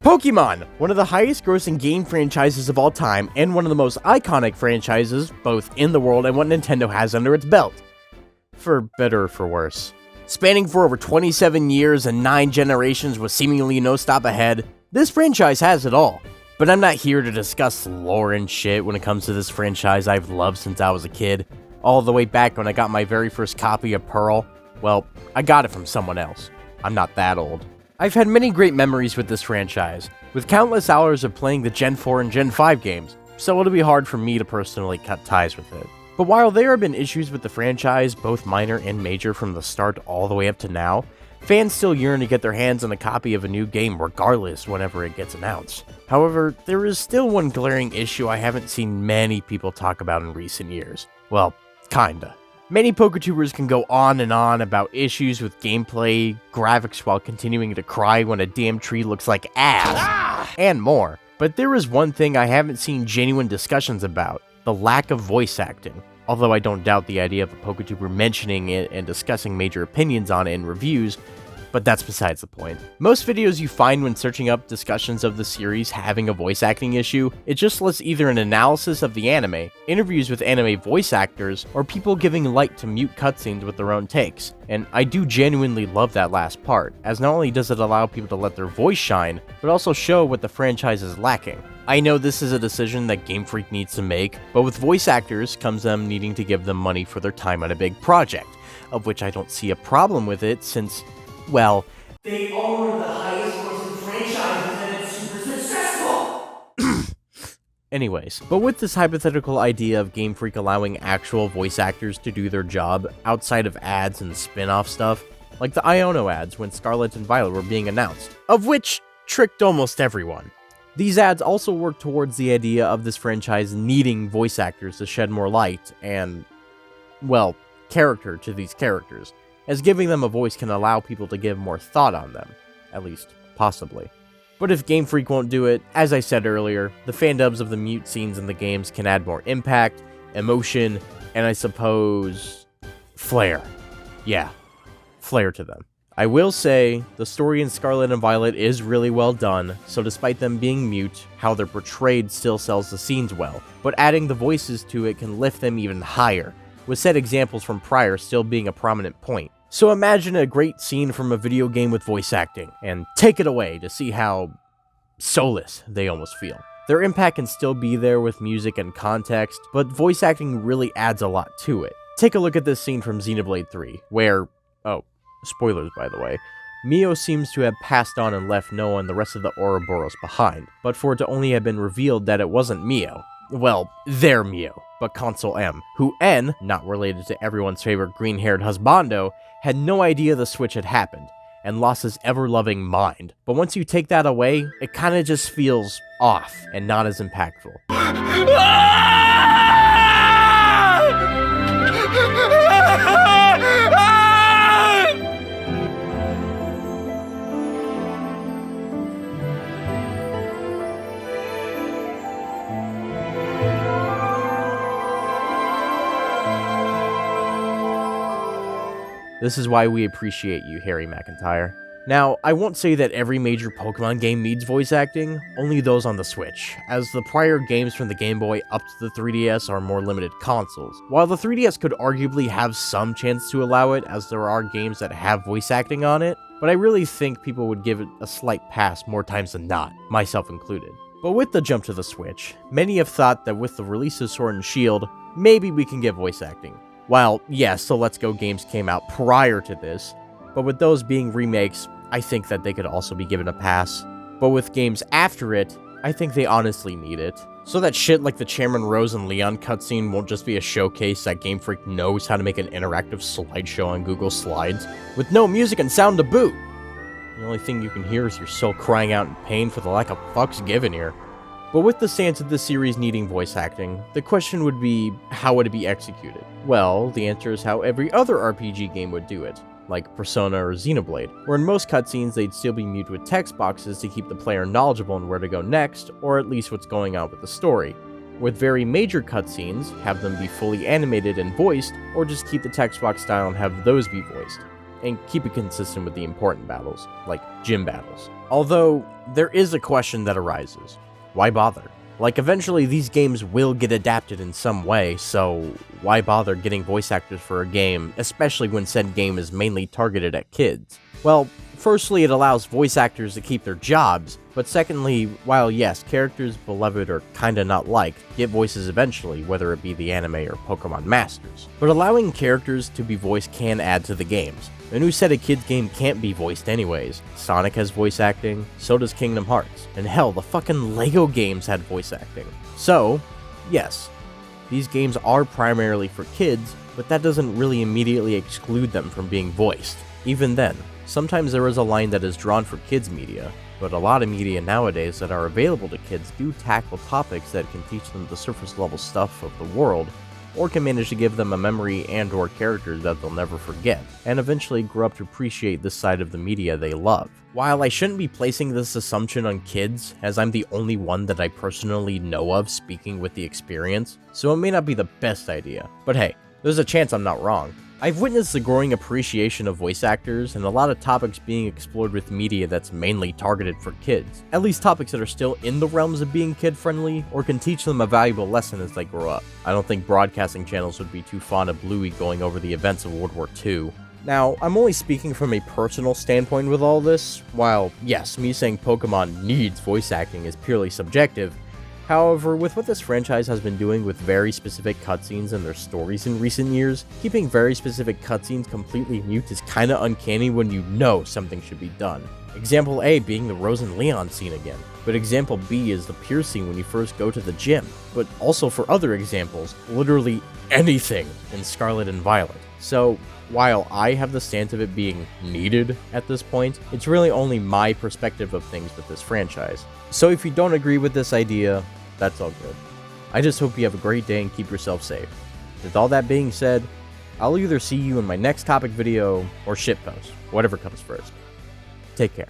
Pokémon, one of the highest grossing game franchises of all time and one of the most iconic franchises, both in the world and what Nintendo has under its belt. For better or for worse. Spanning for over 27 years and 9 generations with seemingly no stop ahead, this franchise has it all. But I'm not here to discuss lore and shit when it comes to this franchise I've loved since I was a kid, all the way back when I got my very first copy of Pearl. Well, I got it from someone else. I'm not that old. I've had many great memories with this franchise, with countless hours of playing the Gen 4 and Gen 5 games, so it'll be hard for me to personally cut ties with it. But while there have been issues with the franchise, both minor and major from the start all the way up to now, fans still yearn to get their hands on a copy of a new game regardless whenever it gets announced. However, there is still one glaring issue I haven't seen many people talk about in recent years. Well, kinda. Many PokeTubers can go on and on about issues with gameplay, graphics while continuing to cry when a damn tree looks like ass, and more. But there is one thing I haven't seen genuine discussions about, the lack of voice acting. Although I don't doubt the idea of a PokeTuber mentioning it and discussing major opinions on it in reviews, but that's besides the point. Most videos you find when searching up discussions of the series having a voice acting issue, it just lists either an analysis of the anime, interviews with anime voice actors, or people giving light to mute cutscenes with their own takes. And I do genuinely love that last part, as not only does it allow people to let their voice shine, but also show what the franchise is lacking. I know this is a decision that Game Freak needs to make, but with voice actors comes them needing to give them money for their time on a big project, of which I don't see a problem with it since, well, they are one of the highest grossing franchises and it's super successful! Anyways, but with this hypothetical idea of Game Freak allowing actual voice actors to do their job outside of ads and spin-off stuff, like the Iono ads when Scarlet and Violet were being announced, of which tricked almost everyone. These ads also work towards the idea of this franchise needing voice actors to shed more light and, well, character to these characters, as giving them a voice can allow people to give more thought on them, at least, possibly. But if Game Freak won't do it, as I said earlier, the fandubs of the mute scenes in the games can add more impact, emotion, and I suppose, flair. Yeah, flair to them. I will say, the story in Scarlet and Violet is really well done, so despite them being mute, how they're portrayed still sells the scenes well, but adding the voices to it can lift them even higher, with said examples from prior still being a prominent point. So imagine a great scene from a video game with voice acting, and take it away to see how soulless they almost feel. Their impact can still be there with music and context, but voice acting really adds a lot to it. Take a look at this scene from Xenoblade 3, where, oh, spoilers by the way, Mio seems to have passed on and left Noah and the rest of the Ouroboros behind, but for it to only have been revealed that it wasn't Mio. Well, their Mio, but Console M, who N, not related to everyone's favorite green-haired husbando, had no idea the switch had happened, and lost his ever-loving mind. But once you take that away, it kinda just feels off, and not as impactful. This is why we appreciate you, Harry McIntyre. Now, I won't say that every major Pokemon game needs voice acting, only those on the Switch, as the prior games from the Game Boy up to the 3DS are more limited consoles. While the 3DS could arguably have some chance to allow it, as there are games that have voice acting on it, but I really think people would give it a slight pass more times than not, myself included. But with the jump to the Switch, many have thought that with the release of Sword and Shield, maybe we can get voice acting. While, yes, the Let's Go games came out prior to this, but with those being remakes, I think that they could also be given a pass. But with games after it, I think they honestly need it. So that shit like the Chairman Rose and Leon cutscene won't just be a showcase that Game Freak knows how to make an interactive slideshow on Google Slides, with no music and sound to boot. The only thing you can hear is your soul crying out in pain for the lack of fucks given here. But with the stance of this series needing voice acting, the question would be, how would it be executed? Well, the answer is how every other RPG game would do it, like Persona or Xenoblade, where in most cutscenes they'd still be mute with text boxes to keep the player knowledgeable on where to go next, or at least what's going on with the story. With very major cutscenes, have them be fully animated and voiced, or just keep the text box style and have those be voiced. and keep it consistent with the important battles, like gym battles. Although, there is a question that arises. Why bother? Like, eventually these games will get adapted in some way, so why bother getting voice actors for a game, especially when said game is mainly targeted at kids? Well, firstly, it allows voice actors to keep their jobs, but secondly, while yes, characters beloved or kinda not liked get voices eventually, whether it be the anime or Pokemon Masters. But allowing characters to be voiced can add to the games. And who said a kid's game can't be voiced anyways? Sonic has voice acting, so does Kingdom Hearts, and hell, the fucking LEGO games had voice acting. So, yes, these games are primarily for kids, but that doesn't really immediately exclude them from being voiced. Even then, sometimes there is a line that is drawn for kids media, but a lot of media nowadays that are available to kids do tackle topics that can teach them the surface level stuff of the world, or can manage to give them a memory and or characters that they'll never forget, and eventually grow up to appreciate this side of the media they love. While I shouldn't be placing this assumption on kids, as I'm the only one that I personally know of speaking with the experience, so it may not be the best idea, but hey, there's a chance I'm not wrong. I've witnessed the growing appreciation of voice actors and a lot of topics being explored with media that's mainly targeted for kids. At least topics that are still in the realms of being kid-friendly or can teach them a valuable lesson as they grow up. I don't think broadcasting channels would be too fond of Bluey going over the events of World War II. Now, I'm only speaking from a personal standpoint with all this. While, yes, me saying Pokemon needs voice acting is purely subjective, however, with what this franchise has been doing with very specific cutscenes and their stories in recent years, keeping very specific cutscenes completely mute is kinda uncanny when you know something should be done. Example A being the Rose and Leon scene again, but example B is the Pier scene when you first go to the gym, but also for other examples, literally anything in Scarlet and Violet. So, while I have the stance of it being needed at this point, it's really only my perspective of things with this franchise. So if you don't agree with this idea, that's all good. I just hope you have a great day and keep yourself safe. With all that being said, I'll either see you in my next topic video or shitpost, whatever comes first. Take care.